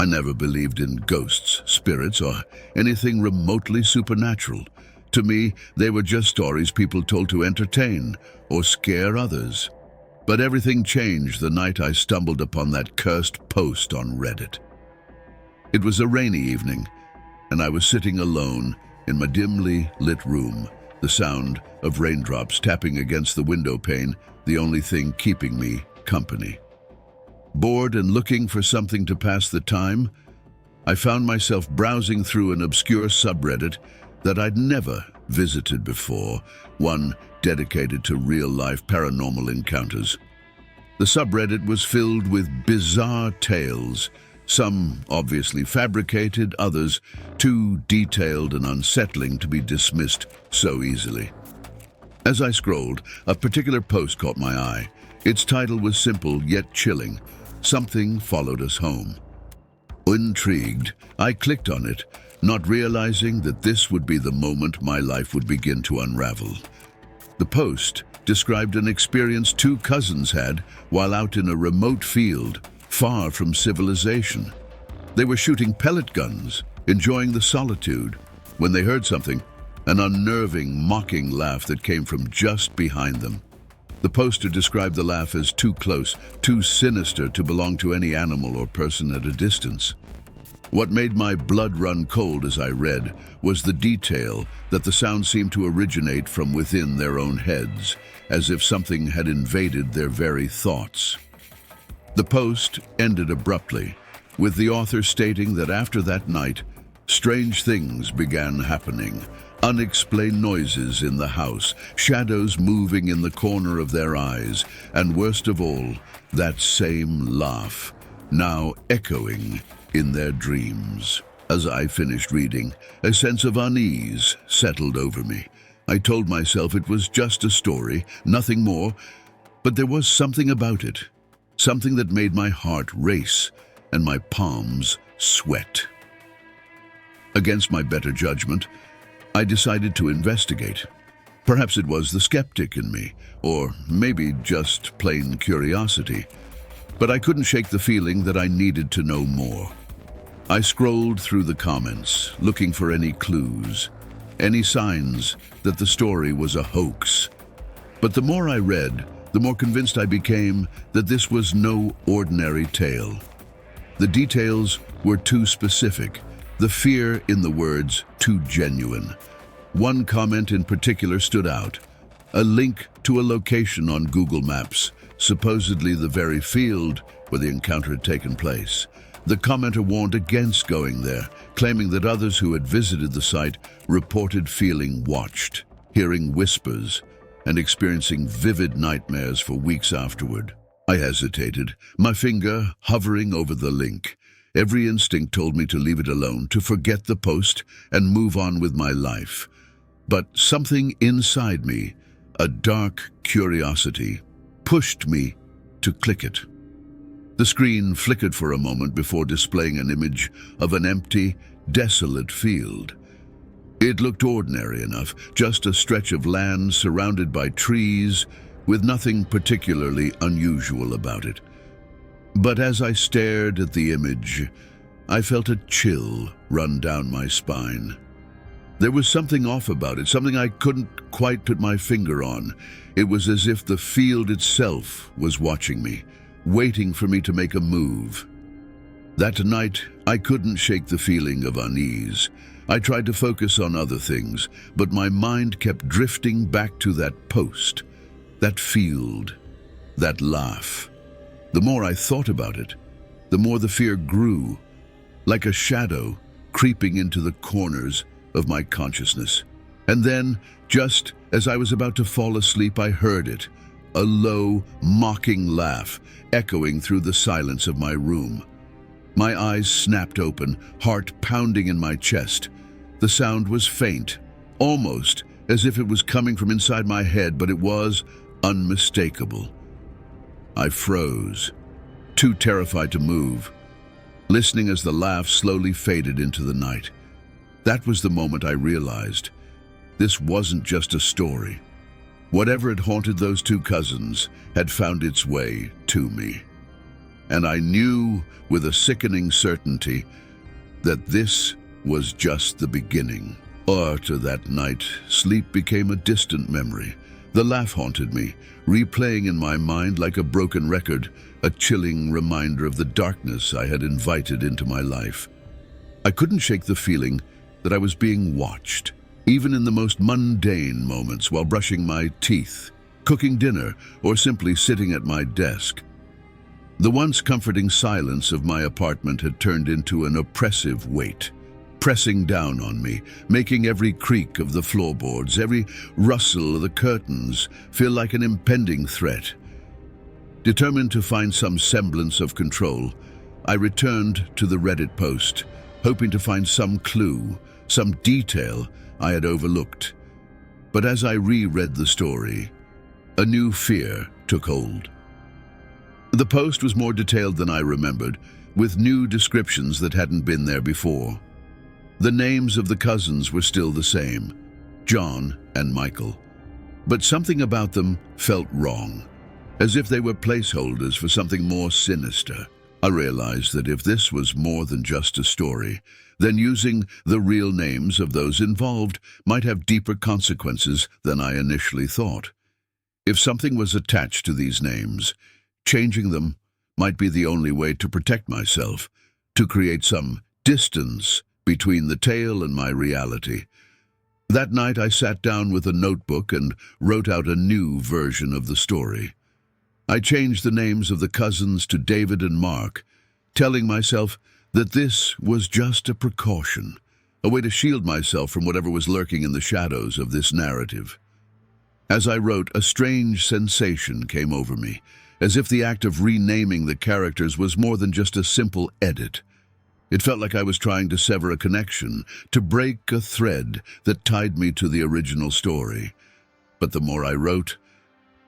I never believed in ghosts, spirits, or anything remotely supernatural. To me, they were just stories people told to entertain or scare others. But everything changed the night I stumbled upon that cursed post on Reddit. It was a rainy evening, and I was sitting alone in my dimly lit room, the sound of raindrops tapping against the window pane, the only thing keeping me company. Bored and looking for something to pass the time, I found myself browsing through an obscure subreddit that I'd never visited before, one dedicated to real-life paranormal encounters. The subreddit was filled with bizarre tales, some obviously fabricated, others too detailed and unsettling to be dismissed so easily. As I scrolled, a particular post caught my eye. Its title was simple yet chilling: "Something followed us home." Intrigued, I clicked on it, not realizing that this would be the moment my life would begin to unravel. The post described an experience two cousins had while out in a remote field, far from civilization. They were shooting pellet guns, enjoying the solitude, when they heard something, an unnerving, mocking laugh that came from just behind them. The poster described the laugh as too close, too sinister to belong to any animal or person at a distance. What made my blood run cold as I read was the detail that the sound seemed to originate from within their own heads, as if something had invaded their very thoughts. The post ended abruptly, with the author stating that after that night, strange things began happening. Unexplained noises in the house, shadows moving in the corner of their eyes, and worst of all, that same laugh, now echoing in their dreams. As I finished reading, a sense of unease settled over me. I told myself it was just a story, nothing more, but there was something about it, something that made my heart race and my palms sweat. Against my better judgment, I decided to investigate. Perhaps it was the skeptic in me, or maybe just plain curiosity, but I couldn't shake the feeling that I needed to know more. I scrolled through the comments, looking for any clues, any signs that the story was a hoax. But the more I read, the more convinced I became that this was no ordinary tale. The details were too specific, the fear in the words too genuine. One comment in particular stood out: a link to a location on Google Maps, supposedly the very field where the encounter had taken place. The commenter warned against going there, claiming that others who had visited the site reported feeling watched, hearing whispers, and experiencing vivid nightmares for weeks afterward. I hesitated, my finger hovering over the link. Every instinct told me to leave it alone, to forget the post and move on with my life. But something inside me, a dark curiosity, pushed me to click it. The screen flickered for a moment before displaying an image of an empty, desolate field. It looked ordinary enough, just a stretch of land surrounded by trees, with nothing particularly unusual about it. But as I stared at the image, I felt a chill run down my spine. There was something off about it, something I couldn't quite put my finger on. It was as if the field itself was watching me, waiting for me to make a move. That night, I couldn't shake the feeling of unease. I tried to focus on other things, but my mind kept drifting back to that post, that field, that laugh. The more I thought about it, the more the fear grew, like a shadow creeping into the corners of my consciousness. And then, just as I was about to fall asleep, I heard it, a low, mocking laugh echoing through the silence of my room. My eyes snapped open, heart pounding in my chest. The sound was faint, almost as if it was coming from inside my head, but it was unmistakable. I froze, too terrified to move, listening as the laugh slowly faded into the night. That was the moment I realized this wasn't just a story. Whatever had haunted those two cousins had found its way to me. and I knew with a sickening certainty that this was just the beginning. After that night, sleep became a distant memory. The laugh haunted me, replaying in my mind like a broken record, a chilling reminder of the darkness I had invited into my life. I couldn't shake the feeling that I was being watched, even in the most mundane moments while brushing my teeth, cooking dinner, or simply sitting at my desk. The once comforting silence of my apartment had turned into an oppressive weight, pressing down on me, making every creak of the floorboards, every rustle of the curtains feel like an impending threat. Determined to find some semblance of control, I returned to the Reddit post, hoping to find some clue, some detail I had overlooked. But as I reread the story, a new fear took hold. The post was more detailed than I remembered, with new descriptions that hadn't been there before. The names of the cousins were still the same, John and Michael, but something about them felt wrong, as if they were placeholders for something more sinister. I realized that if this was more than just a story, then using the real names of those involved might have deeper consequences than I initially thought. If something was attached to these names, changing them might be the only way to protect myself, to create some distance between the tale and my reality. That night I sat down with a notebook and wrote out a new version of the story. I changed the names of the cousins to David and Mark, telling myself that this was just a precaution, a way to shield myself from whatever was lurking in the shadows of this narrative. As I wrote, a strange sensation came over me, as if the act of renaming the characters was more than just a simple edit. It felt like I was trying to sever a connection, to break a thread that tied me to the original story. But the more I wrote,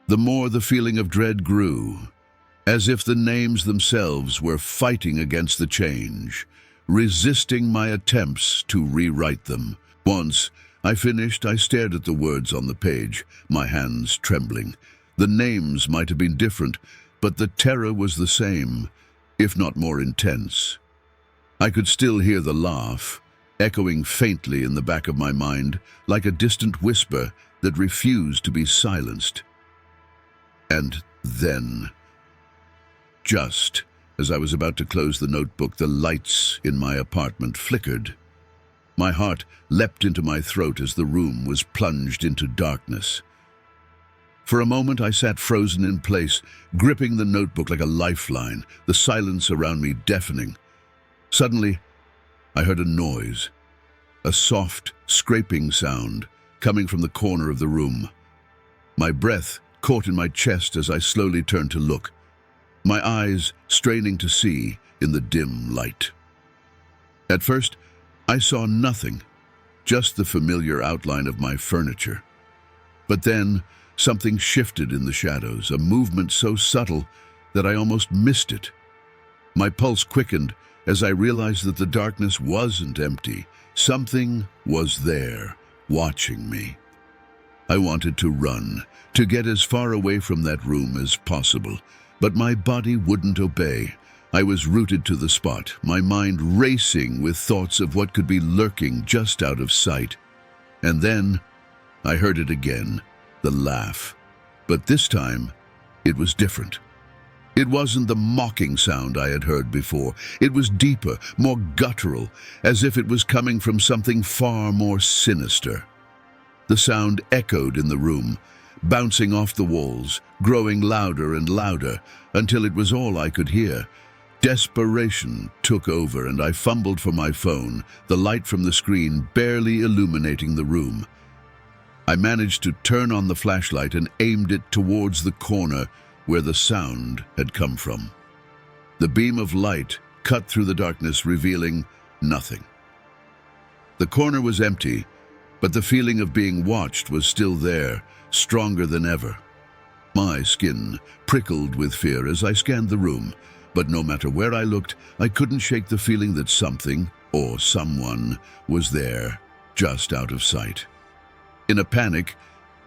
the more the feeling of dread grew, as if the names themselves were fighting against the change, resisting my attempts to rewrite them. Once I finished, I stared at the words on the page, my hands trembling. The names might have been different, but the terror was the same, if not more intense. I could still hear the laugh, echoing faintly in the back of my mind, like a distant whisper that refused to be silenced. And then, just as I was about to close the notebook, the lights in my apartment flickered. My heart leapt into my throat as the room was plunged into darkness. For a moment I sat frozen in place, gripping the notebook like a lifeline, the silence around me deafening. Suddenly, I heard a noise, a soft, scraping sound coming from the corner of the room. My breath caught in my chest as I slowly turned to look, my eyes straining to see in the dim light. At first, I saw nothing, just the familiar outline of my furniture. But then, something shifted in the shadows, a movement so subtle that I almost missed it. My pulse quickened as I realized that the darkness wasn't empty. Something was there, watching me. I wanted to run, to get as far away from that room as possible, but my body wouldn't obey. I was rooted to the spot, my mind racing with thoughts of what could be lurking just out of sight. And then I heard it again, the laugh. But this time, it was different. It wasn't the mocking sound I had heard before. It was deeper, more guttural, as if it was coming from something far more sinister. The sound echoed in the room, bouncing off the walls, growing louder and louder, until it was all I could hear. Desperation took over, and I fumbled for my phone, the light from the screen barely illuminating the room. I managed to turn on the flashlight and aimed it towards the corner where the sound had come from. The beam of light cut through the darkness, revealing nothing. The corner was empty, but the feeling of being watched was still there, stronger than ever. My skin prickled with fear as I scanned the room, but no matter where I looked, I couldn't shake the feeling that something, or someone, was there, just out of sight. In a panic,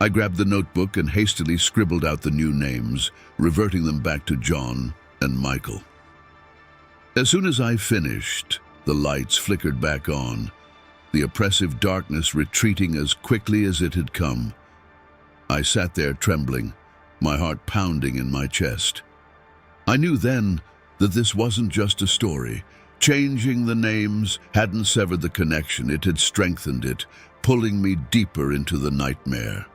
I grabbed the notebook and hastily scribbled out the new names, reverting them back to John and Michael. As soon as I finished, the lights flickered back on, the oppressive darkness retreating as quickly as it had come. I sat there trembling, my heart pounding in my chest. I knew then that this wasn't just a story. Changing the names hadn't severed the connection, it had strengthened it, pulling me deeper into the nightmare.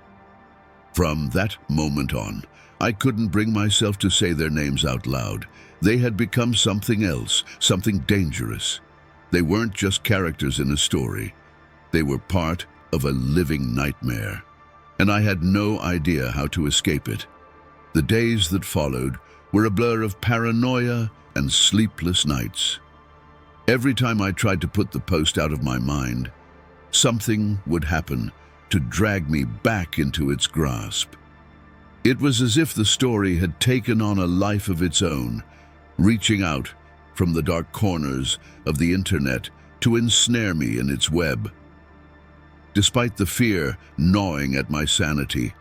From that moment on, I couldn't bring myself to say their names out loud. They had become something else, something dangerous. They weren't just characters in a story. They were part of a living nightmare, and I had no idea how to escape it. The days that followed were a blur of paranoia and sleepless nights. Every time I tried to put the post out of my mind, something would happen to drag me back into its grasp. It was as if the story had taken on a life of its own, reaching out from the dark corners of the internet to ensnare me in its web. Despite the fear gnawing at my sanity,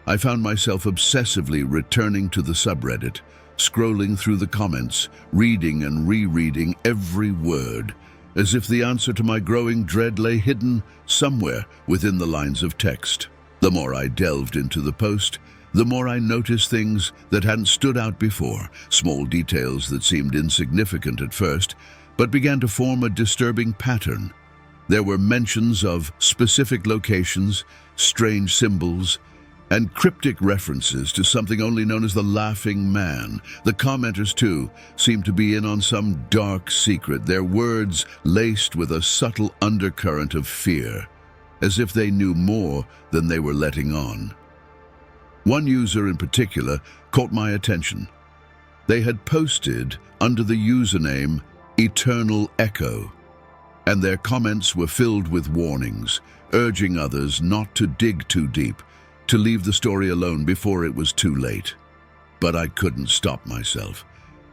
I found myself obsessively returning to the subreddit, scrolling through the comments, reading and rereading every word, as if the answer to my growing dread lay hidden somewhere within the lines of text. The more I delved into the post, the more I noticed things that hadn't stood out before, small details that seemed insignificant at first, but began to form a disturbing pattern. There were mentions of specific locations, strange symbols, and cryptic references to something only known as the Laughing Man. The commenters, too, seemed to be in on some dark secret, their words laced with a subtle undercurrent of fear, as if they knew more than they were letting on. One user in particular caught my attention. They had posted under the username Eternal Echo, and their comments were filled with warnings, urging others not to dig too deep, to leave the story alone before it was too late. But I couldn't stop myself.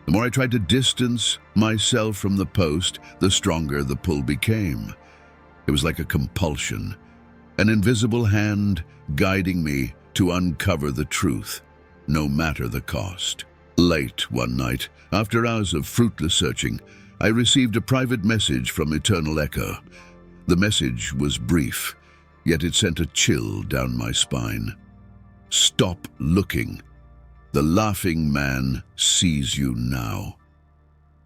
The more I tried to distance myself from the post, the stronger the pull became. It was like a compulsion, an invisible hand guiding me to uncover the truth, no matter the cost. Late one night, after hours of fruitless searching, I received a private message from Eternal Echo. The message was brief, yet it sent a chill down my spine. Stop looking. The Laughing Man sees you now.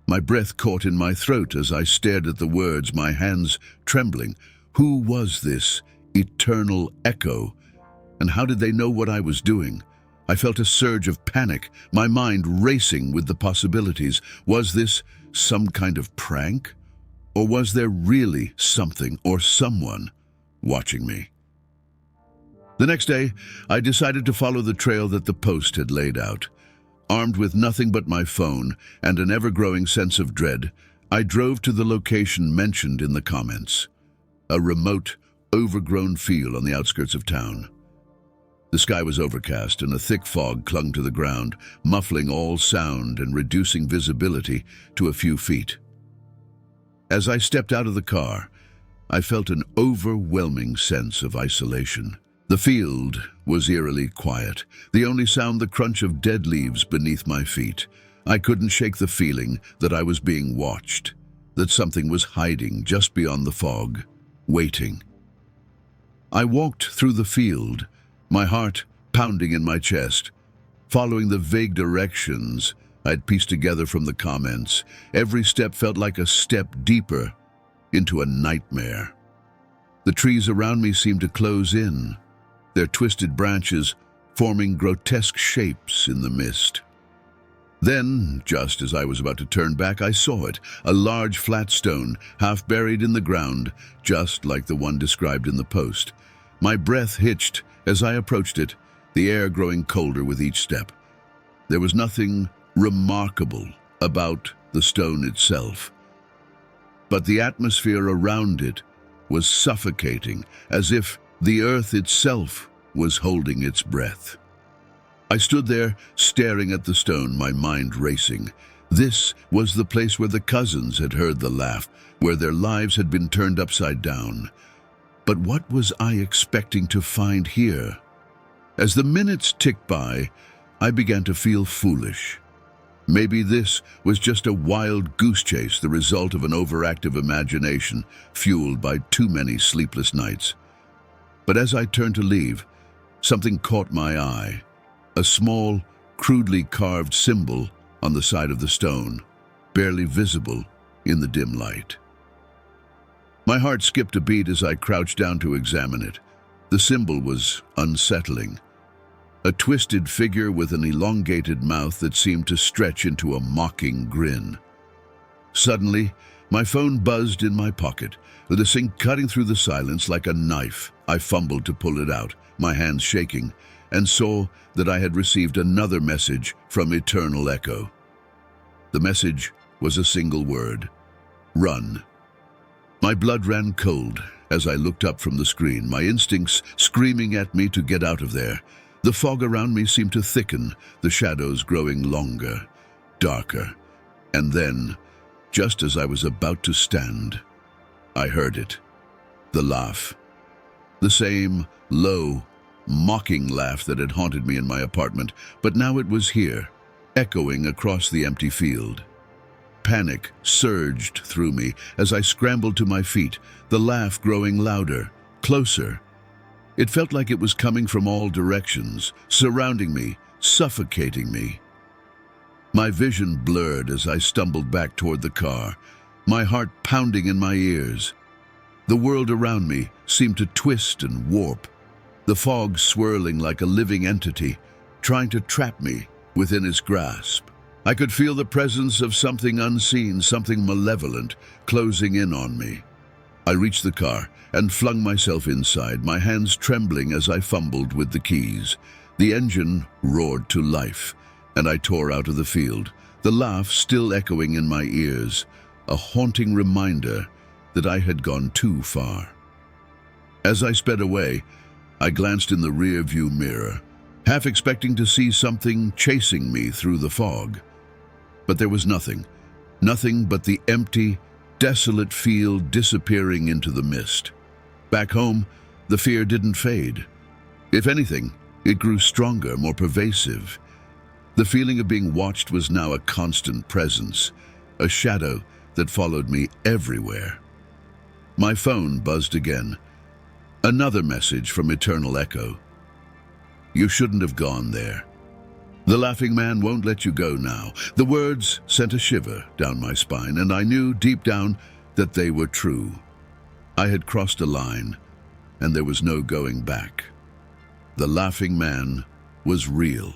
My breath caught in my throat as I stared at the words, my hands trembling. Who was this Eternal Echo? And how did they know what I was doing? I felt a surge of panic, my mind racing with the possibilities. Was this some kind of prank? Or was there really something or someone watching me? The next day, I decided to follow the trail that the post had laid out. Armed with nothing but my phone and an ever-growing sense of dread, I drove to the location mentioned in the comments. A remote, overgrown field on the outskirts of town. The sky was overcast and a thick fog clung to the ground, muffling all sound and reducing visibility to a few feet. As I stepped out of the car, I felt an overwhelming sense of isolation. The field was eerily quiet, the only sound the crunch of dead leaves beneath my feet. I couldn't shake the feeling that I was being watched, that something was hiding just beyond the fog, waiting. I walked through the field, my heart pounding in my chest, following the vague directions I'd pieced together from the comments. Every step felt like a step deeper into a nightmare. The trees around me seemed to close in, their twisted branches forming grotesque shapes in the mist. Then, just as I was about to turn back, I saw it, a large flat stone, half buried in the ground, just like the one described in the post. My breath hitched as I approached it, the air growing colder with each step. There was nothing remarkable about the stone itself, but the atmosphere around it was suffocating, as if the earth itself was holding its breath. I stood there, staring at the stone, my mind racing. This was the place where the cousins had heard the laugh, where their lives had been turned upside down. But what was I expecting to find here? As the minutes ticked by, I began to feel foolish. Maybe this was just a wild goose chase, the result of an overactive imagination fueled by too many sleepless nights. But as I turned to leave, something caught my eye. A small, crudely carved symbol on the side of the stone, barely visible in the dim light. My heart skipped a beat as I crouched down to examine it. The symbol was unsettling. A twisted figure with an elongated mouth that seemed to stretch into a mocking grin. Suddenly, my phone buzzed in my pocket, with a sync cutting through the silence like a knife. I fumbled to pull it out, my hands shaking, and saw that I had received another message from Eternal Echo. The message was a single word: run. My blood ran cold as I looked up from the screen, my instincts screaming at me to get out of there. The fog around me seemed to thicken, the shadows growing longer, darker. And then, just as I was about to stand, I heard it. The laugh. The same low, mocking laugh that had haunted me in my apartment, but now it was here, echoing across the empty field. Panic surged through me as I scrambled to my feet, the laugh growing louder, closer. It felt like it was coming from all directions, surrounding me, suffocating me. My vision blurred as I stumbled back toward the car, my heart pounding in my ears. The world around me seemed to twist and warp, the fog swirling like a living entity, trying to trap me within its grasp. I could feel the presence of something unseen, something malevolent, closing in on me. I reached the car and flung myself inside, my hands trembling as I fumbled with the keys. The engine roared to life, and I tore out of the field, the laugh still echoing in my ears, a haunting reminder that I had gone too far. As I sped away, I glanced in the rear-view mirror, half expecting to see something chasing me through the fog. But there was nothing but the empty, desolate field disappearing into the mist. Back home, the fear didn't fade. If anything, it grew stronger, more pervasive. The feeling of being watched was now a constant presence, a shadow that followed me everywhere. My phone buzzed again. Another message from Eternal Echo. You shouldn't have gone there. The laughing man won't let you go now. The words sent a shiver down my spine, and I knew deep down that they were true. I had crossed a line, and there was no going back. The laughing man was real,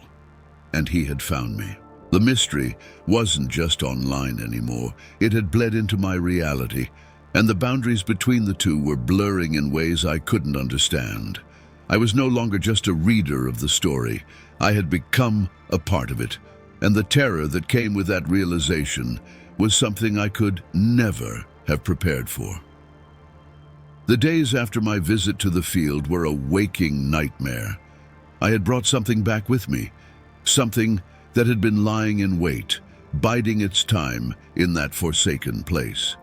and he had found me. The mystery wasn't just online anymore. It had bled into my reality, and the boundaries between the two were blurring in ways I couldn't understand. I was no longer just a reader of the story. I had become a part of it, and the terror that came with that realization was something I could never have prepared for. The days after my visit to the field were a waking nightmare. I had brought something back with me, something that had been lying in wait, biding its time in that forsaken place.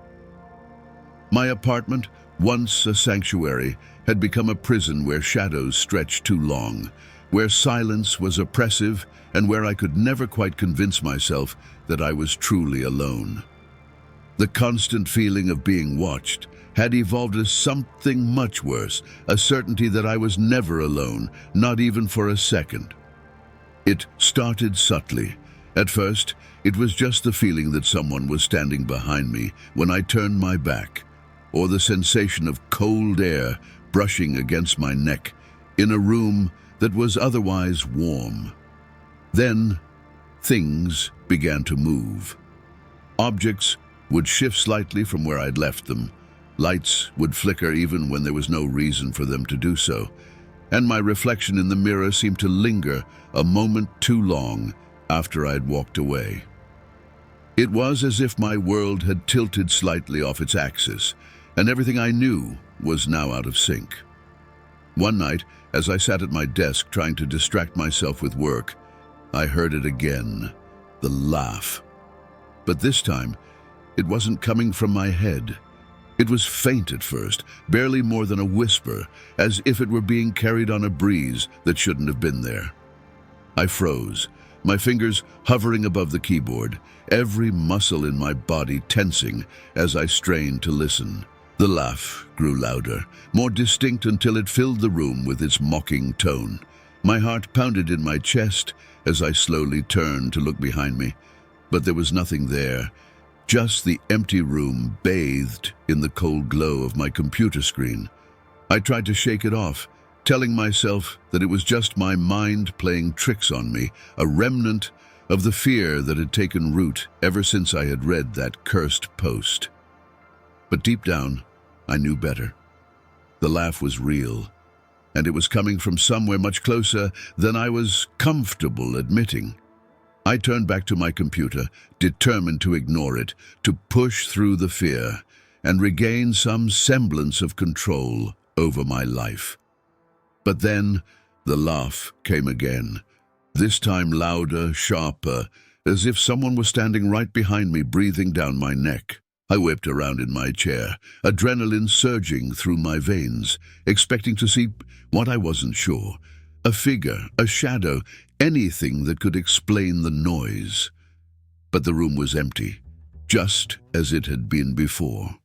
My apartment, once a sanctuary, had become a prison where shadows stretched too long, where silence was oppressive, and where I could never quite convince myself that I was truly alone. The constant feeling of being watched had evolved as something much worse, a certainty that I was never alone, not even for a second. It started subtly. At first, it was just the feeling that someone was standing behind me when I turned my back, or the sensation of cold air brushing against my neck in a room that was otherwise warm. Then, things began to move. Objects would shift slightly from where I'd left them. Lights would flicker even when there was no reason for them to do so, and my reflection in the mirror seemed to linger a moment too long after I'd walked away. It was as if my world had tilted slightly off its axis, and everything I knew was now out of sync. One night, as I sat at my desk trying to distract myself with work, I heard it again, the laugh. But this time, it wasn't coming from my head. It was faint at first, barely more than a whisper, as if it were being carried on a breeze that shouldn't have been there. I froze, my fingers hovering above the keyboard, every muscle in my body tensing as I strained to listen. The laugh grew louder, more distinct until it filled the room with its mocking tone. My heart pounded in my chest as I slowly turned to look behind me, but there was nothing there, just the empty room bathed in the cold glow of my computer screen. I tried to shake it off, telling myself that it was just my mind playing tricks on me, a remnant of the fear that had taken root ever since I had read that cursed post. But deep down, I knew better. The laugh was real, and it was coming from somewhere much closer than I was comfortable admitting. I turned back to my computer, determined to ignore it, to push through the fear, and regain some semblance of control over my life. But then, the laugh came again, this time louder, sharper, as if someone was standing right behind me, breathing down my neck. I whipped around in my chair, adrenaline surging through my veins, expecting to see what I wasn't sure. A figure, a shadow, anything that could explain the noise. But the room was empty, just as it had been before.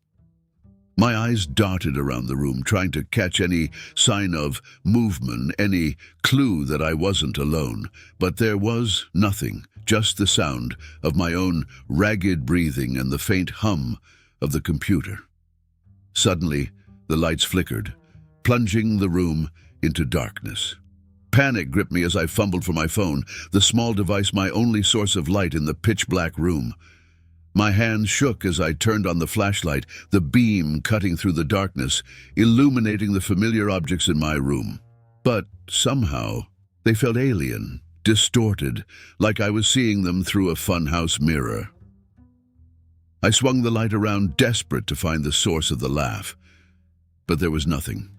My eyes darted around the room, trying to catch any sign of movement, any clue that I wasn't alone. But there was nothing, just the sound of my own ragged breathing and the faint hum of the computer. Suddenly, the lights flickered, plunging the room into darkness. Panic gripped me as I fumbled for my phone, the small device my only source of light in the pitch-black room. My hand shook as I turned on the flashlight, the beam cutting through the darkness, illuminating the familiar objects in my room. But somehow, they felt alien, distorted, like I was seeing them through a funhouse mirror. I swung the light around, desperate to find the source of the laugh. But there was nothing.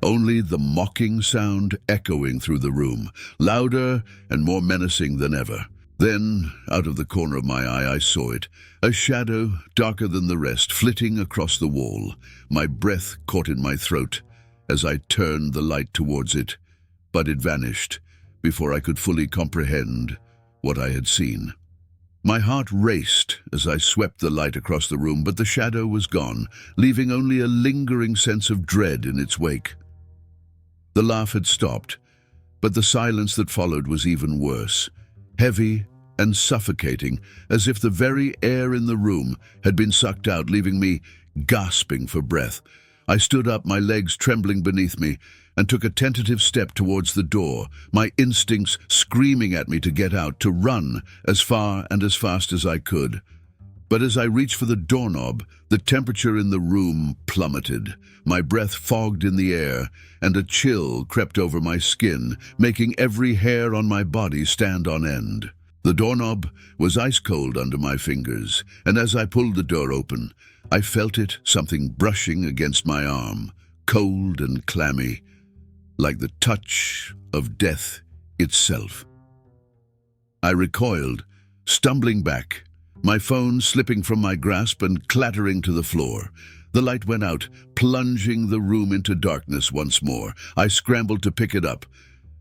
Only the mocking sound echoing through the room, louder and more menacing than ever. Then, out of the corner of my eye, I saw it, a shadow darker than the rest, flitting across the wall. My breath caught in my throat as I turned the light towards it, but it vanished before I could fully comprehend what I had seen. My heart raced as I swept the light across the room, but the shadow was gone, leaving only a lingering sense of dread in its wake. The laugh had stopped, but the silence that followed was even worse, heavy and suffocating, as if the very air in the room had been sucked out, leaving me gasping for breath. I stood up, my legs trembling beneath me, and took a tentative step towards the door, my instincts screaming at me to get out, to run as far and as fast as I could. But as I reached for the doorknob, the temperature in the room plummeted. My breath fogged in the air, and a chill crept over my skin, making every hair on my body stand on end. The doorknob was ice-cold under my fingers, and as I pulled the door open, I felt it, something brushing against my arm, cold and clammy, like the touch of death itself. I recoiled, stumbling back, my phone slipping from my grasp and clattering to the floor. The light went out, plunging the room into darkness once more. I scrambled to pick it up,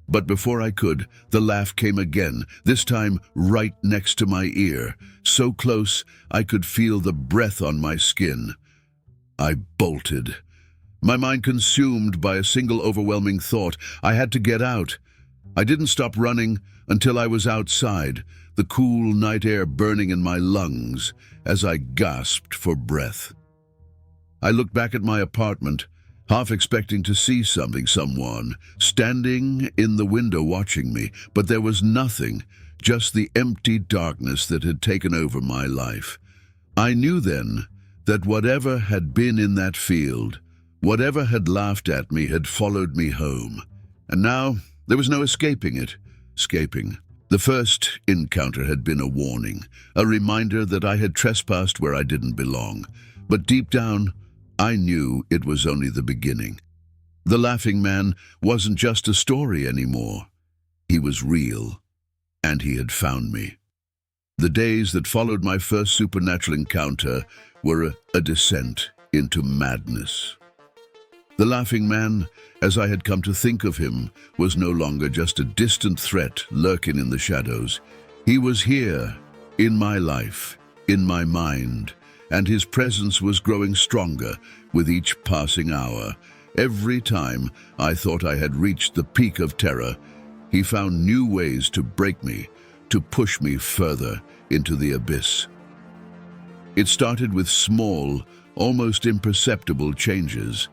but before I could, the laugh came again, this time right next to my ear, so close I could feel the breath on my skin. I bolted, my mind consumed by a single overwhelming thought. I had to get out. I didn't stop running until I was outside, the cool night air burning in my lungs as I gasped for breath. I looked back at my apartment, half expecting to see someone, standing in the window watching me, but there was nothing, just the empty darkness that had taken over my life. I knew then that whatever had been in that field, whatever had laughed at me, had followed me home. And now there was no escaping it. The first encounter had been a warning, a reminder that I had trespassed where I didn't belong. But deep down, I knew it was only the beginning. The laughing man wasn't just a story anymore. He was real, and he had found me. The days that followed my first supernatural encounter were a descent into madness. The laughing man, as I had come to think of him, was no longer just a distant threat lurking in the shadows. He was here, in my life, in my mind, and his presence was growing stronger with each passing hour. Every time I thought I had reached the peak of terror, he found new ways to break me, to push me further into the abyss. It started with small, almost imperceptible changes.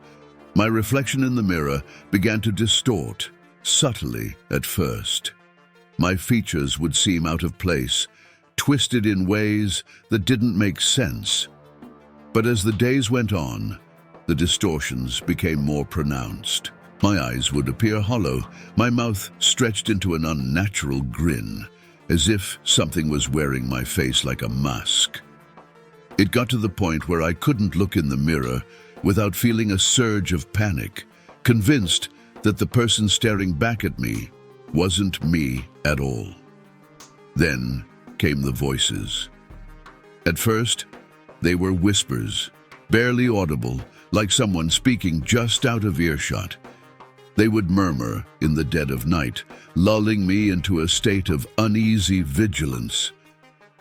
My reflection in the mirror began to distort, subtly at first. My features would seem out of place, twisted in ways that didn't make sense. But as the days went on, the distortions became more pronounced. My eyes would appear hollow, my mouth stretched into an unnatural grin, as if something was wearing my face like a mask. It got to the point where I couldn't look in the mirror without feeling a surge of panic, convinced that the person staring back at me wasn't me at all. Then came the voices. At first, they were whispers, barely audible, like someone speaking just out of earshot. They would murmur in the dead of night, lulling me into a state of uneasy vigilance.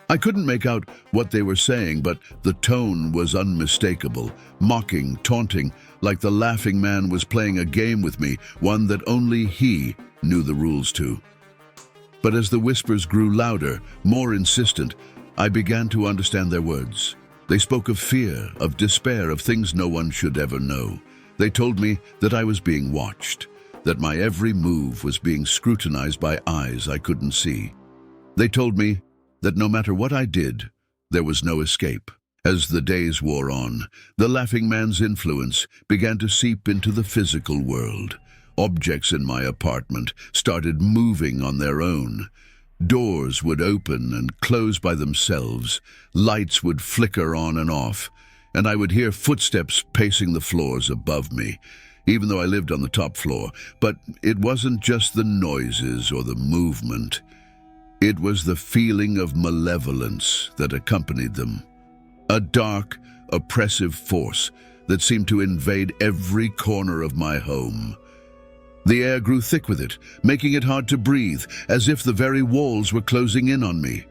I couldn't make out what they were saying, but the tone was unmistakable, mocking, taunting, like the laughing man was playing a game with me, one that only he knew the rules to. But as the whispers grew louder, more insistent, I began to understand their words. They spoke of fear, of despair, of things no one should ever know. They told me that I was being watched, that my every move was being scrutinized by eyes I couldn't see. They told me that no matter what I did, there was no escape. As the days wore on, the laughing man's influence began to seep into the physical world. Objects in my apartment started moving on their own. Doors would open and close by themselves, lights would flicker on and off, and I would hear footsteps pacing the floors above me, even though I lived on the top floor. But it wasn't just the noises or the movement. It was the feeling of malevolence that accompanied them. A dark, oppressive force that seemed to invade every corner of my home. The air grew thick with it, making it hard to breathe, as if the very walls were closing in on me.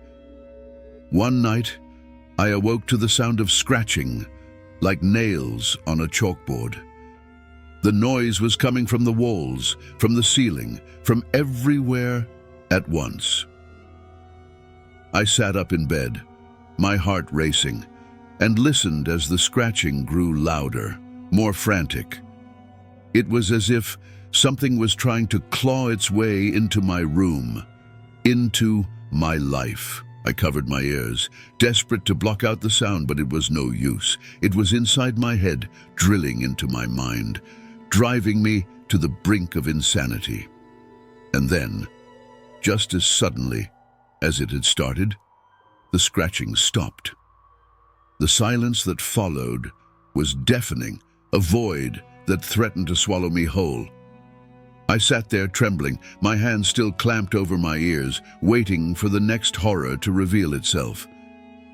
One night, I awoke to the sound of scratching, like nails on a chalkboard. The noise was coming from the walls, from the ceiling, from everywhere at once. I sat up in bed, my heart racing, and listened as the scratching grew louder, more frantic. It was as if something was trying to claw its way into my room, into my life. I covered my ears, desperate to block out the sound, but it was no use. It was inside my head, drilling into my mind, driving me to the brink of insanity. And then, just as suddenly as it had started, the scratching stopped. The silence that followed was deafening, a void that threatened to swallow me whole. I sat there trembling, my hands still clamped over my ears, waiting for the next horror to reveal itself.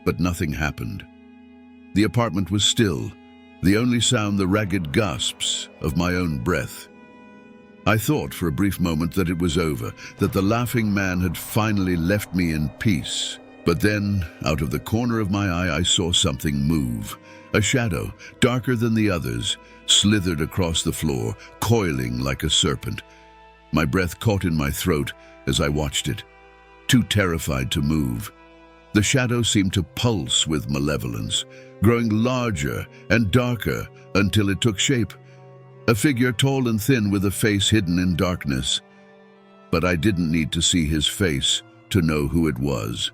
But nothing happened. The apartment was still, the only sound the ragged gasps of my own breath. I thought for a brief moment that it was over, that the laughing man had finally left me in peace. But then, out of the corner of my eye, I saw something move. A shadow, darker than the others, slithered across the floor, coiling like a serpent. My breath caught in my throat as I watched it, too terrified to move. The shadow seemed to pulse with malevolence, growing larger and darker until it took shape. A figure tall and thin with a face hidden in darkness. But I didn't need to see his face to know who it was.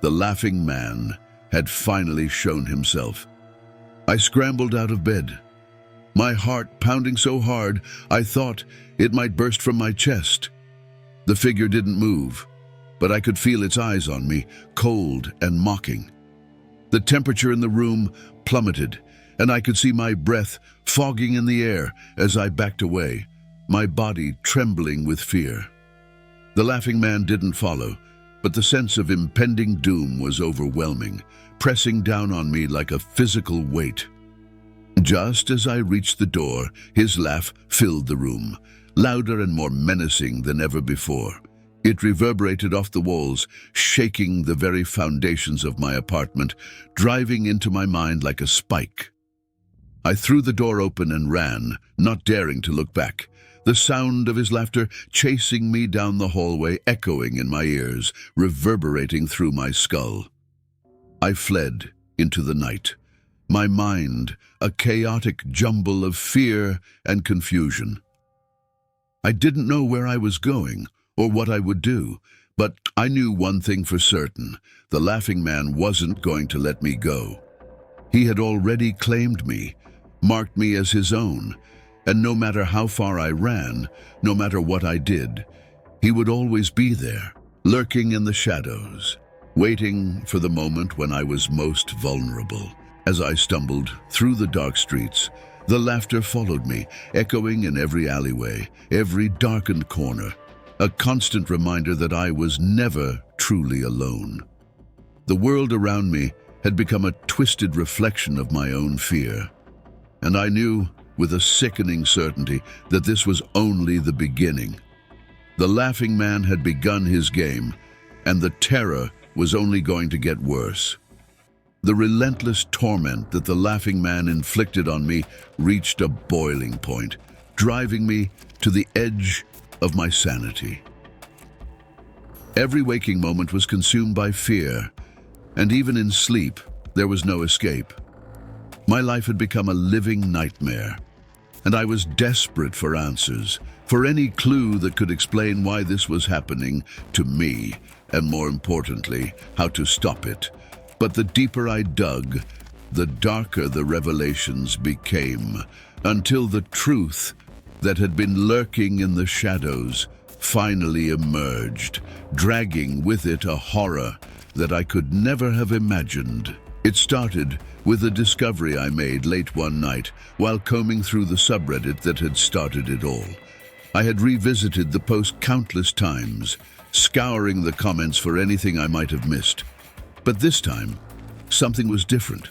The laughing man had finally shown himself. I scrambled out of bed, my heart pounding so hard I thought it might burst from my chest. The figure didn't move, but I could feel its eyes on me, cold and mocking. The temperature in the room plummeted, and I could see my breath fogging in the air as I backed away, my body trembling with fear. The laughing man didn't follow, but the sense of impending doom was overwhelming, pressing down on me like a physical weight. Just as I reached the door, his laugh filled the room, louder and more menacing than ever before. It reverberated off the walls, shaking the very foundations of my apartment, driving into my mind like a spike. I threw the door open and ran, not daring to look back. The sound of his laughter chasing me down the hallway, echoing in my ears, reverberating through my skull. I fled into the night, my mind a chaotic jumble of fear and confusion. I didn't know where I was going or what I would do, but I knew one thing for certain: the Laughing Man wasn't going to let me go. He had already claimed me, marked me as his own, and no matter how far I ran, no matter what I did, he would always be there, lurking in the shadows, waiting for the moment when I was most vulnerable. As I stumbled through the dark streets, the laughter followed me, echoing in every alleyway, every darkened corner, a constant reminder that I was never truly alone. The world around me had become a twisted reflection of my own fear, and I knew with a sickening certainty that this was only the beginning. The Laughing Man had begun his game, and the terror was only going to get worse. The relentless torment that the Laughing Man inflicted on me reached a boiling point, driving me to the edge of my sanity. Every waking moment was consumed by fear, and even in sleep, there was no escape. My life had become a living nightmare, and I was desperate for answers, for any clue that could explain why this was happening to me, and more importantly, how to stop it. But the deeper I dug, the darker the revelations became, until the truth that had been lurking in the shadows finally emerged, dragging with it a horror that I could never have imagined. It started with a discovery I made late one night while combing through the subreddit that had started it all. I had revisited the post countless times, scouring the comments for anything I might have missed. But this time, something was different.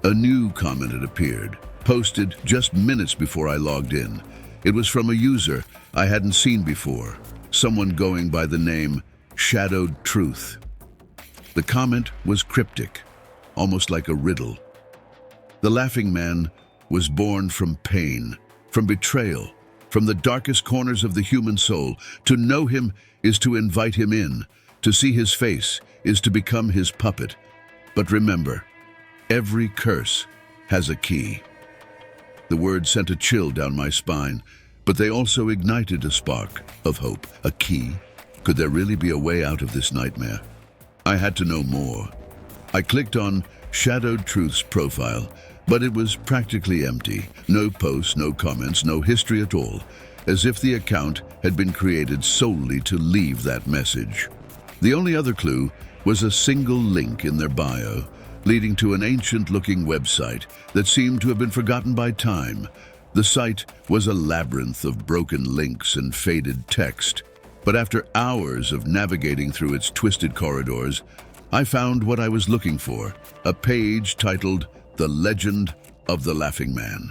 A new comment had appeared, posted just minutes before I logged in. It was from a user I hadn't seen before, someone going by the name Shadowed Truth. The comment was cryptic, almost like a riddle. The Laughing Man was born from pain, from betrayal, from the darkest corners of the human soul. To know him is to invite him in. To see his face is to become his puppet. But remember, every curse has a key. The words sent a chill down my spine, but they also ignited a spark of hope. A key? Could there really be a way out of this nightmare? I had to know more. I clicked on Shadowed Truth's profile, but it was practically empty. No posts, no comments, no history at all, as if the account had been created solely to leave that message. The only other clue was a single link in their bio, leading to an ancient-looking website that seemed to have been forgotten by time. The site was a labyrinth of broken links and faded text, but after hours of navigating through its twisted corridors, I found what I was looking for: a page titled The Legend of the Laughing Man.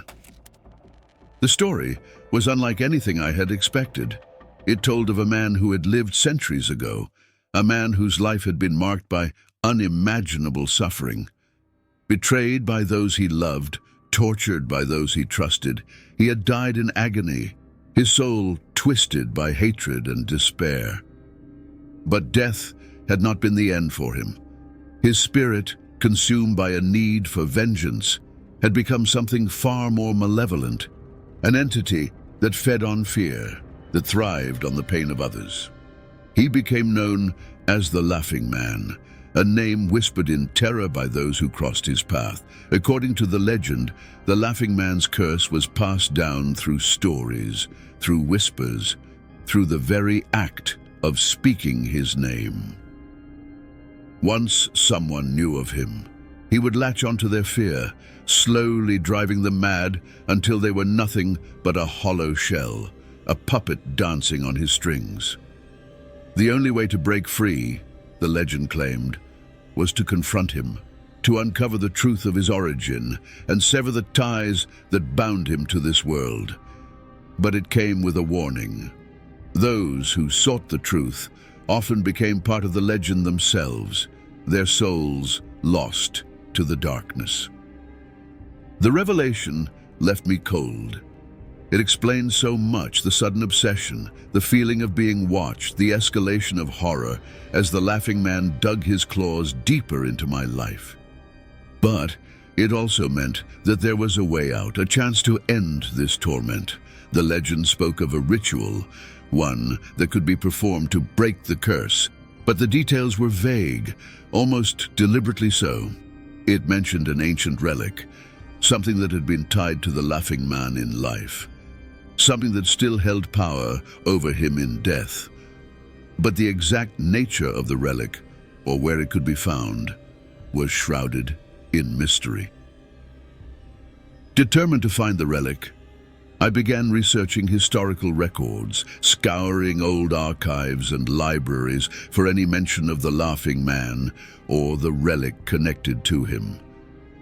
The story was unlike anything I had expected. It told of a man who had lived centuries ago, a man whose life had been marked by unimaginable suffering. Betrayed by those he loved, tortured by those he trusted, he had died in agony, his soul twisted by hatred and despair. But death had not been the end for him. His spirit, consumed by a need for vengeance, had become something far more malevolent, an entity that fed on fear, that thrived on the pain of others. He became known as the Laughing Man, a name whispered in terror by those who crossed his path. According to the legend, the Laughing Man's curse was passed down through stories, through whispers, through the very act of speaking his name. Once someone knew of him, he would latch onto their fear, slowly driving them mad until they were nothing but a hollow shell, a puppet dancing on his strings. The only way to break free, the legend claimed, was to confront him, to uncover the truth of his origin and sever the ties that bound him to this world. But it came with a warning. Those who sought the truth often became part of the legend themselves, their souls lost to the darkness. The revelation left me cold. It explained so much: the sudden obsession, the feeling of being watched, the escalation of horror as the laughing man dug his claws deeper into my life. But it also meant that there was a way out, a chance to end this torment. The legend spoke of a ritual, one that could be performed to break the curse, but the details were vague, almost deliberately so. It mentioned an ancient relic, something that had been tied to the laughing man in life, something that still held power over him in death. But the exact nature of the relic, or where it could be found, was shrouded in mystery. Determined to find the relic, I began researching historical records, scouring old archives and libraries for any mention of the laughing man or the relic connected to him.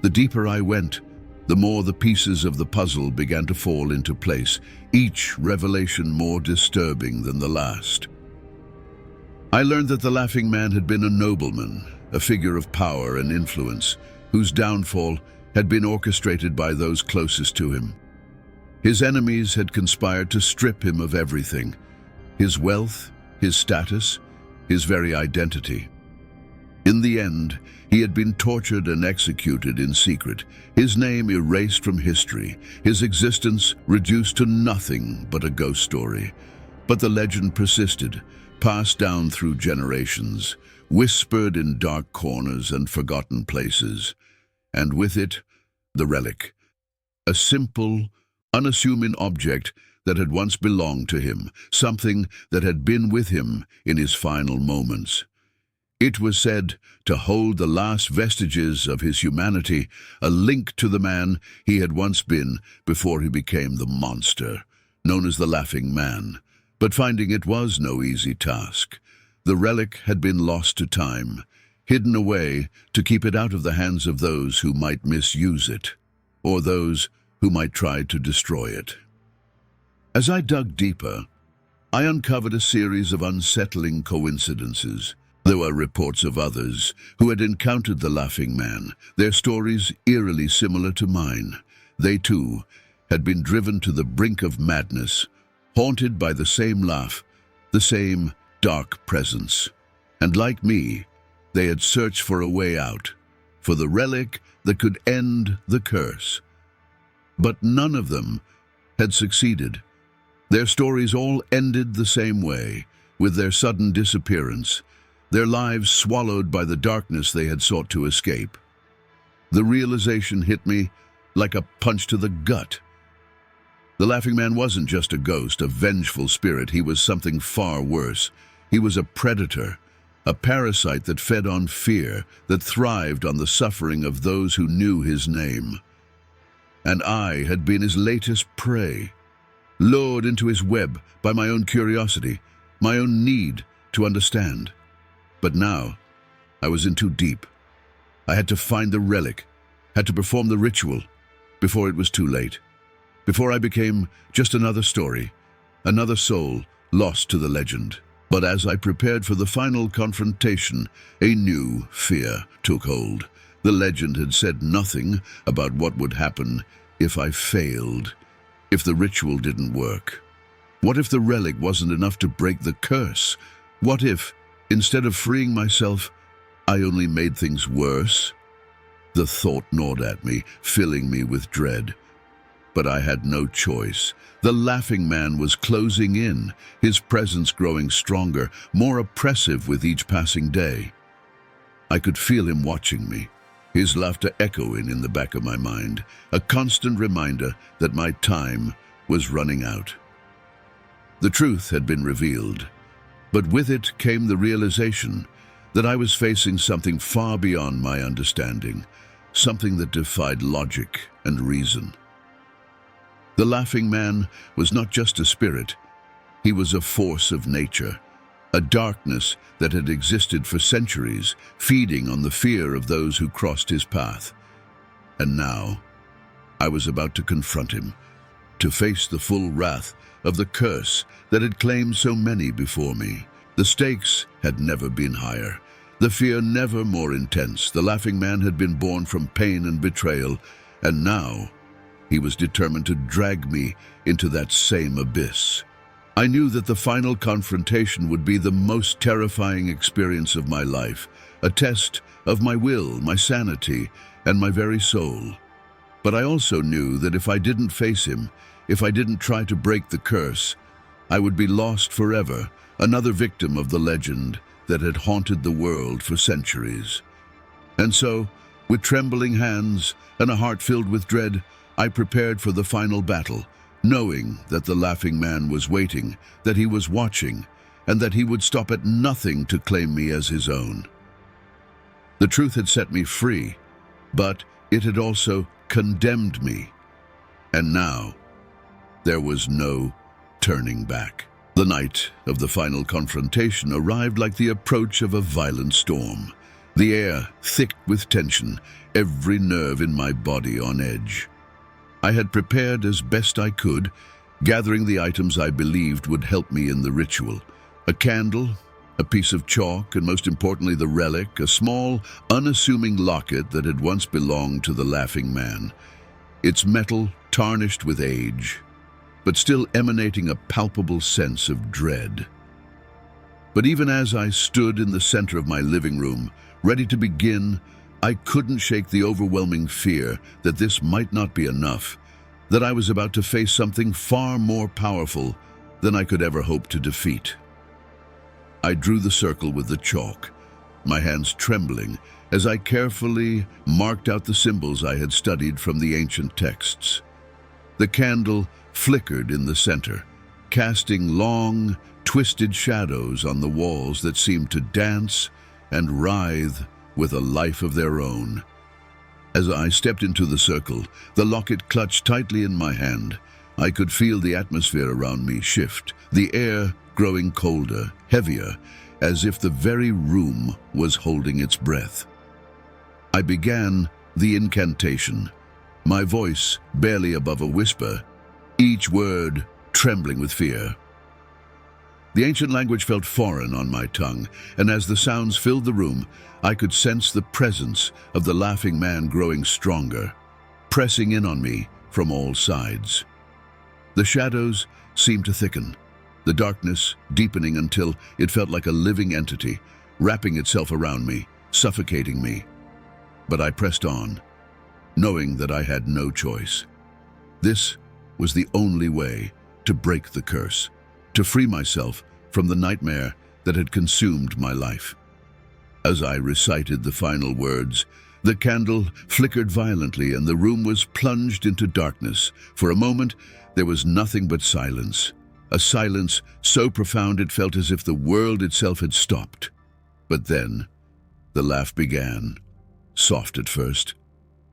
The deeper I went, the more the pieces of the puzzle began to fall into place, each revelation more disturbing than the last. I learned that the laughing man had been a nobleman, a figure of power and influence, whose downfall had been orchestrated by those closest to him. His enemies had conspired to strip him of everything: his wealth, his status, his very identity. In the end, he had been tortured and executed in secret, his name erased from history, his existence reduced to nothing but a ghost story. But the legend persisted, passed down through generations, whispered in dark corners and forgotten places. And with it, the relic, a simple, unassuming object that had once belonged to him, something that had been with him in his final moments. It was said to hold the last vestiges of his humanity, a link to the man he had once been before he became the monster, known as the Laughing Man. But finding it was no easy task. The relic had been lost to time, hidden away to keep it out of the hands of those who might misuse it, or those who might try to destroy it. As I dug deeper, I uncovered a series of unsettling coincidences. There were reports of others who had encountered the Laughing Man, their stories eerily similar to mine. They too had been driven to the brink of madness, haunted by the same laugh, the same dark presence. And like me, they had searched for a way out, for the relic that could end the curse. But none of them had succeeded. Their stories all ended the same way, with their sudden disappearance, their lives swallowed by the darkness they had sought to escape. The realization hit me like a punch to the gut. The Laughing Man wasn't just a ghost, a vengeful spirit. He was something far worse. He was a predator, a parasite that fed on fear, that thrived on the suffering of those who knew his name. And I had been his latest prey, lured into his web by my own curiosity, my own need to understand. But now, I was in too deep. I had to find the relic, had to perform the ritual, before it was too late, before I became just another story, another soul lost to the legend. But as I prepared for the final confrontation, a new fear took hold. The legend had said nothing about what would happen if I failed, if the ritual didn't work. What if the relic wasn't enough to break the curse? What if, instead of freeing myself, I only made things worse? The thought gnawed at me, filling me with dread. But I had no choice. The Laughing Man was closing in, his presence growing stronger, more oppressive with each passing day. I could feel him watching me, his laughter echoing in the back of my mind, a constant reminder that my time was running out. The truth had been revealed, but with it came the realization that I was facing something far beyond my understanding, something that defied logic and reason. The Laughing Man was not just a spirit, he was a force of nature, a darkness that had existed for centuries, feeding on the fear of those who crossed his path. And now, I was about to confront him, to face the full wrath of the curse that had claimed so many before me. The stakes had never been higher, the fear never more intense. The laughing man had been born from pain and betrayal, and now he was determined to drag me into that same abyss. I knew that the final confrontation would be the most terrifying experience of my life, a test of my will, my sanity, and my very soul. But I also knew that if I didn't face him, if I didn't try to break the curse, I would be lost forever, another victim of the legend that had haunted the world for centuries. And so, with trembling hands and a heart filled with dread, I prepared for the final battle, knowing that the laughing man was waiting, that he was watching, and that he would stop at nothing to claim me as his own. The truth had set me free, but it had also condemned me. And now, there was no turning back. The night of the final confrontation arrived like the approach of a violent storm. The air thick with tension, every nerve in my body on edge. I had prepared as best I could, gathering the items I believed would help me in the ritual. A candle, a piece of chalk, and most importantly the relic, a small, unassuming locket that had once belonged to the laughing man. Its metal tarnished with age, but still emanating a palpable sense of dread. But even as I stood in the center of my living room, ready to begin, I couldn't shake the overwhelming fear that this might not be enough, that I was about to face something far more powerful than I could ever hope to defeat. I drew the circle with the chalk, my hands trembling as I carefully marked out the symbols I had studied from the ancient texts. The candle flickered in the center, casting long, twisted shadows on the walls that seemed to dance and writhe with a life of their own. As I stepped into the circle, the locket clutched tightly in my hand. I could feel the atmosphere around me shift, the air growing colder, heavier, as if the very room was holding its breath. I began the incantation, my voice barely above a whisper, each word trembling with fear. The ancient language felt foreign on my tongue, and as the sounds filled the room, I could sense the presence of the laughing man growing stronger, pressing in on me from all sides. The shadows seemed to thicken, the darkness deepening until it felt like a living entity, wrapping itself around me, suffocating me. But I pressed on, knowing that I had no choice. This was the only way to break the curse, to free myself from the nightmare that had consumed my life. As I recited the final words, the candle flickered violently and the room was plunged into darkness. For a moment, there was nothing but silence, a silence so profound it felt as if the world itself had stopped. But then, the laugh began, soft at first,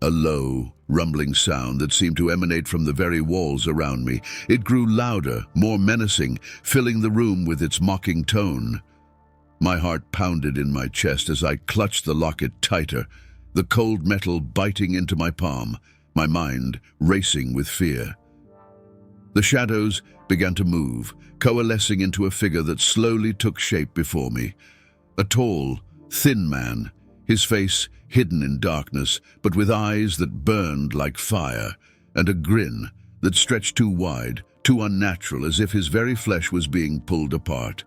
a low, rumbling sound that seemed to emanate from the very walls around me. It grew louder, more menacing, filling the room with its mocking tone. My heart pounded in my chest as I clutched the locket tighter, the cold metal biting into my palm, my mind racing with fear. The shadows began to move, coalescing into a figure that slowly took shape before me. A tall, thin man, his face hidden in darkness, but with eyes that burned like fire, and a grin that stretched too wide, too unnatural, as if his very flesh was being pulled apart.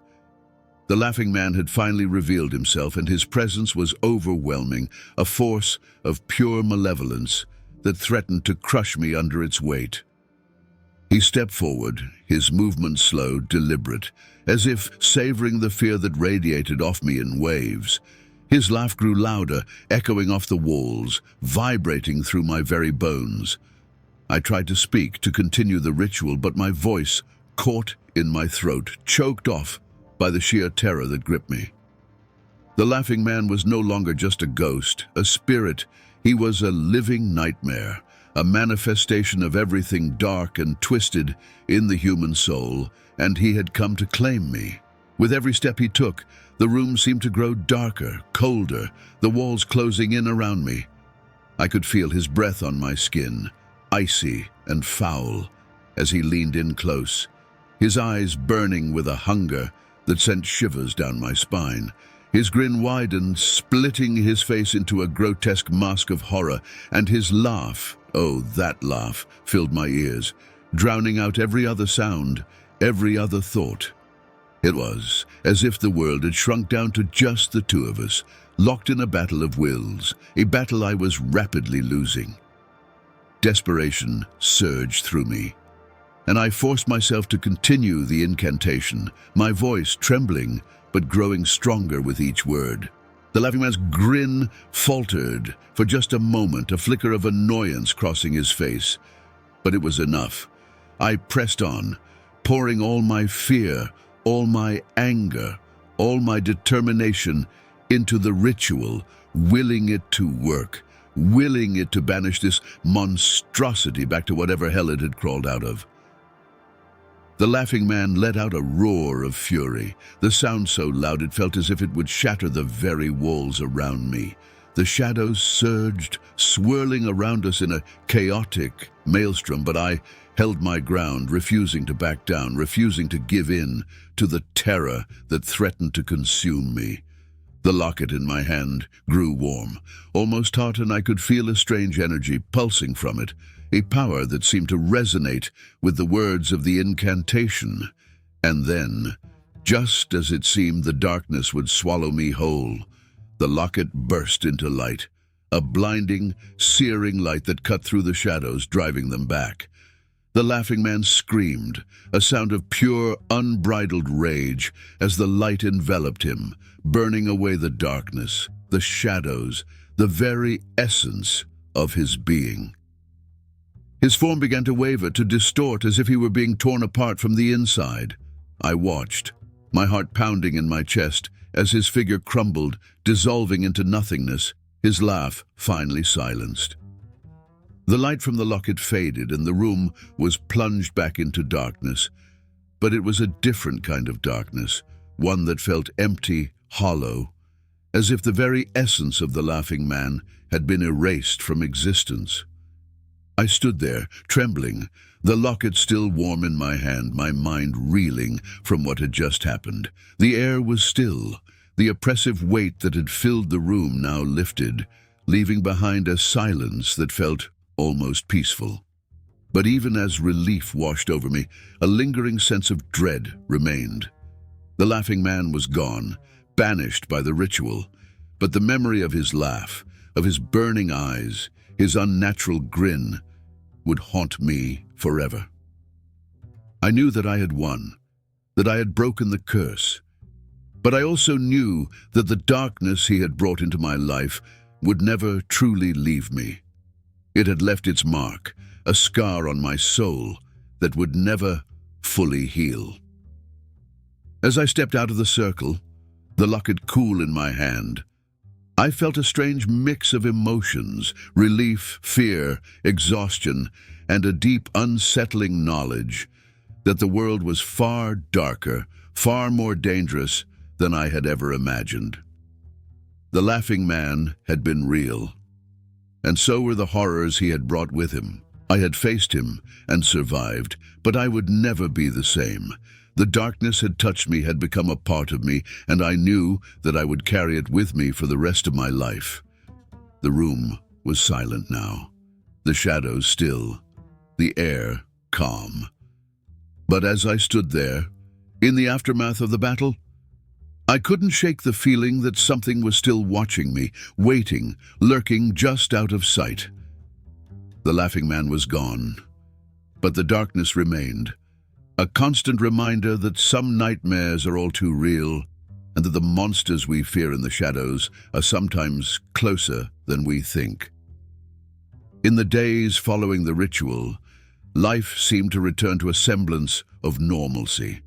The laughing man had finally revealed himself, and his presence was overwhelming, a force of pure malevolence that threatened to crush me under its weight. He stepped forward, his movement slow, deliberate, as if savoring the fear that radiated off me in waves. His laugh grew louder, echoing off the walls, vibrating through my very bones. I tried to speak, to continue the ritual, but my voice caught in my throat, choked off by the sheer terror that gripped me. The laughing man was no longer just a ghost, a spirit. He was a living nightmare, a manifestation of everything dark and twisted in the human soul, and he had come to claim me. With every step he took, the room seemed to grow darker, colder, the walls closing in around me. I could feel his breath on my skin, icy and foul, as he leaned in close, his eyes burning with a hunger that sent shivers down my spine. His grin widened, splitting his face into a grotesque mask of horror, and his laugh, oh, that laugh, filled my ears, drowning out every other sound, every other thought. It was as if the world had shrunk down to just the two of us, locked in a battle of wills, a battle I was rapidly losing. Desperation surged through me, and I forced myself to continue the incantation, my voice trembling but growing stronger with each word. The laughing man's grin faltered for just a moment, a flicker of annoyance crossing his face. But it was enough. I pressed on, pouring all my fear, all my anger, all my determination into the ritual, willing it to work, willing it to banish this monstrosity back to whatever hell it had crawled out of. The laughing man let out a roar of fury, the sound so loud it felt as if it would shatter the very walls around me. The shadows surged, swirling around us in a chaotic maelstrom, but I held my ground, refusing to back down, refusing to give in to the terror that threatened to consume me. The locket in my hand grew warm, almost hot, and I could feel a strange energy pulsing from it, a power that seemed to resonate with the words of the incantation. And then, just as it seemed the darkness would swallow me whole, the locket burst into light, a blinding, searing light that cut through the shadows, driving them back. The laughing man screamed, a sound of pure, unbridled rage, as the light enveloped him, burning away the darkness, the shadows, the very essence of his being. His form began to waver, to distort, as if he were being torn apart from the inside. I watched, my heart pounding in my chest, as his figure crumbled, dissolving into nothingness, his laugh finally silenced. The light from the locket faded, and the room was plunged back into darkness. But it was a different kind of darkness, one that felt empty, hollow, as if the very essence of the laughing man had been erased from existence. I stood there, trembling, the locket still warm in my hand, my mind reeling from what had just happened. The air was still. The oppressive weight that had filled the room now lifted, leaving behind a silence that felt almost peaceful. But even as relief washed over me, a lingering sense of dread remained. The laughing man was gone, banished by the ritual, but the memory of his laugh, of his burning eyes, his unnatural grin, would haunt me forever. I knew that I had won, that I had broken the curse, but I also knew that the darkness he had brought into my life would never truly leave me. It had left its mark, a scar on my soul that would never fully heal. As I stepped out of the circle, the locket cool in my hand, I felt a strange mix of emotions, relief, fear, exhaustion, and a deep, unsettling knowledge that the world was far darker, far more dangerous than I had ever imagined. The laughing man had been real, and so were the horrors he had brought with him. I had faced him and survived, but I would never be the same. The darkness had touched me, had become a part of me, and I knew that I would carry it with me for the rest of my life. The room was silent now, the shadows still, the air calm. But as I stood there, in the aftermath of the battle, I couldn't shake the feeling that something was still watching me, waiting, lurking just out of sight. The laughing man was gone, but the darkness remained, a constant reminder that some nightmares are all too real, and that the monsters we fear in the shadows are sometimes closer than we think. In the days following the ritual, life seemed to return to a semblance of normalcy.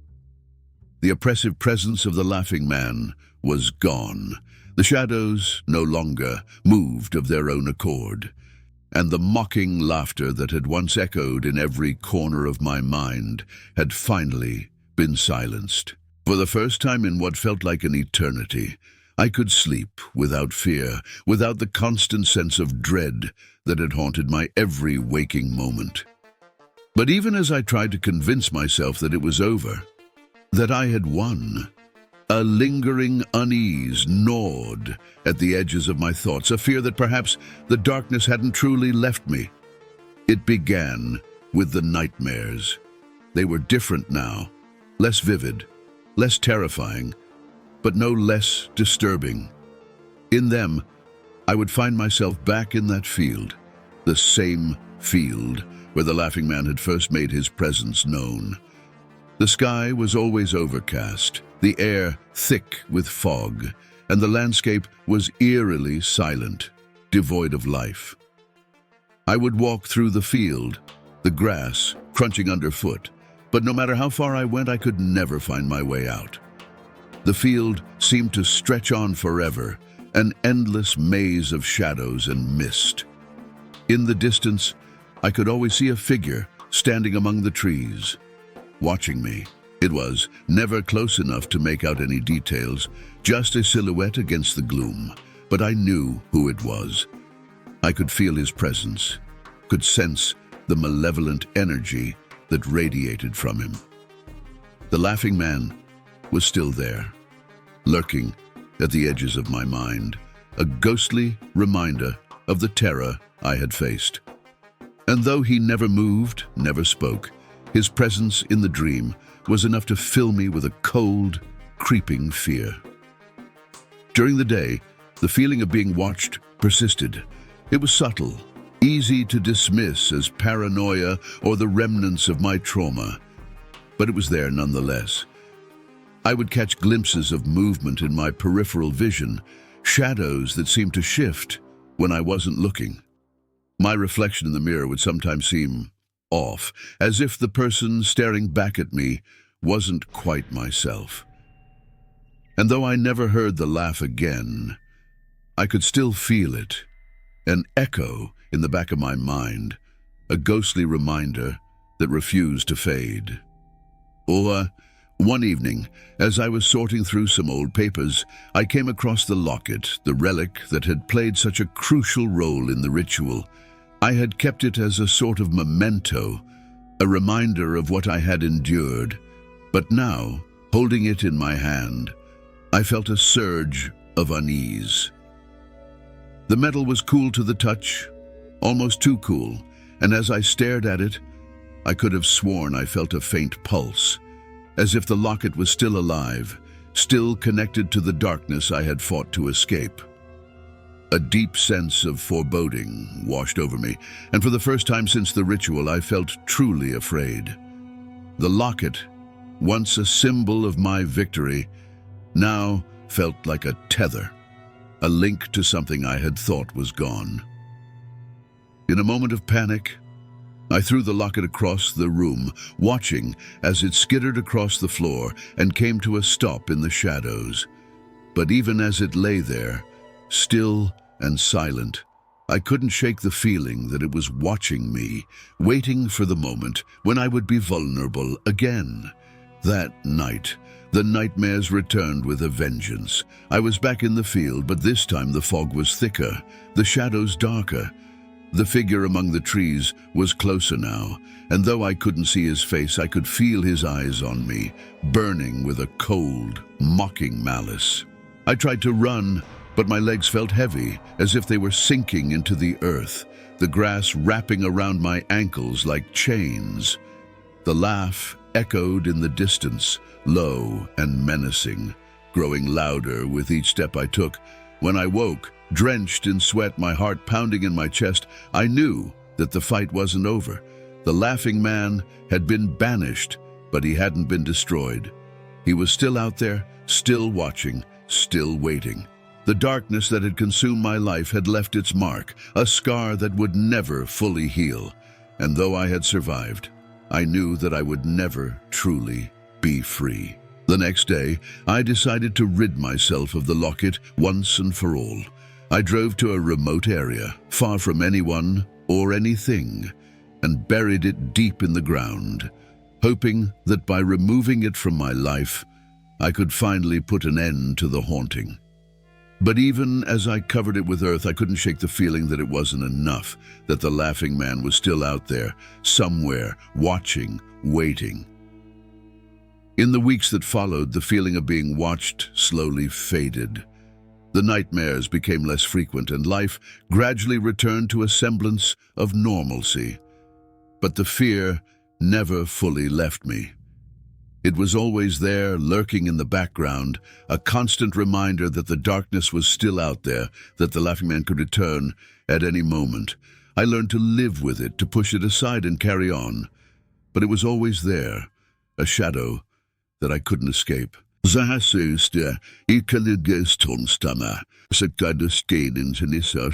The oppressive presence of the laughing man was gone. The shadows no longer moved of their own accord, and the mocking laughter that had once echoed in every corner of my mind had finally been silenced. For the first time in what felt like an eternity, I could sleep without fear, without the constant sense of dread that had haunted my every waking moment. But even as I tried to convince myself that it was over, that I had won, a lingering unease gnawed at the edges of my thoughts, a fear that perhaps the darkness hadn't truly left me. It began with the nightmares. They were different now, less vivid, less terrifying, but no less disturbing. In them, I would find myself back in that field, the same field where the Laughing Man had first made his presence known. The sky was always overcast, the air thick with fog, and the landscape was eerily silent, devoid of life. I would walk through the field, the grass crunching underfoot, but no matter how far I went, I could never find my way out. The field seemed to stretch on forever, an endless maze of shadows and mist. In the distance, I could always see a figure standing among the trees, watching me. It was never close enough to make out any details, just a silhouette against the gloom, but I knew who it was. I could feel his presence, could sense the malevolent energy that radiated from him. The Laughing Man was still there, lurking at the edges of my mind, a ghostly reminder of the terror I had faced. And though he never moved, never spoke, his presence in the dream was enough to fill me with a cold, creeping fear. During the day, the feeling of being watched persisted. It was subtle, easy to dismiss as paranoia or the remnants of my trauma, but it was there nonetheless. I would catch glimpses of movement in my peripheral vision, shadows that seemed to shift when I wasn't looking. My reflection in the mirror would sometimes seem off, as if the person staring back at me wasn't quite myself. And though I never heard the laugh again, I could still feel it, an echo in the back of my mind, a ghostly reminder that refused to fade. One evening, as I was sorting through some old papers, I came across the locket, the relic that had played such a crucial role in the ritual. I had kept it as a sort of memento, a reminder of what I had endured. But now, holding it in my hand, I felt a surge of unease. The metal was cool to the touch, almost too cool, and as I stared at it, I could have sworn I felt a faint pulse, as if the locket was still alive, still connected to the darkness I had fought to escape. A deep sense of foreboding washed over me, and for the first time since the ritual, I felt truly afraid. The locket, once a symbol of my victory, now felt like a tether, a link to something I had thought was gone. In a moment of panic, I threw the locket across the room, watching as it skittered across the floor and came to a stop in the shadows. But even as it lay there, still and silent, I couldn't shake the feeling that it was watching me, waiting for the moment when I would be vulnerable again. That night, the nightmares returned with a vengeance. I was back in the field, but this time the fog was thicker, the shadows darker. The figure among the trees was closer now, and though I couldn't see his face, I could feel his eyes on me, burning with a cold, mocking malice. I tried to run, but my legs felt heavy, as if they were sinking into the earth, the grass wrapping around my ankles like chains. The laugh echoed in the distance, low and menacing, growing louder with each step I took. When I woke, drenched in sweat, my heart pounding in my chest, I knew that the fight wasn't over. The Laughing Man had been banished, but he hadn't been destroyed. He was still out there, still watching, still waiting. The darkness that had consumed my life had left its mark, a scar that would never fully heal. And though I had survived, I knew that I would never truly be free. The next day, I decided to rid myself of the locket once and for all. I drove to a remote area, far from anyone or anything, and buried it deep in the ground, hoping that by removing it from my life, I could finally put an end to the haunting. But even as I covered it with earth, I couldn't shake the feeling that it wasn't enough, that the laughing man was still out there, somewhere, watching, waiting. In the weeks that followed, the feeling of being watched slowly faded. The nightmares became less frequent, and life gradually returned to a semblance of normalcy. But the fear never fully left me. It was always there, lurking in the background, a constant reminder that the darkness was still out there, that the laughing man could return at any moment. I learned to live with it, to push it aside and carry on. But it was always there, a shadow that I couldn't escape. Sinister, inexplicable, så kan du skeden til det så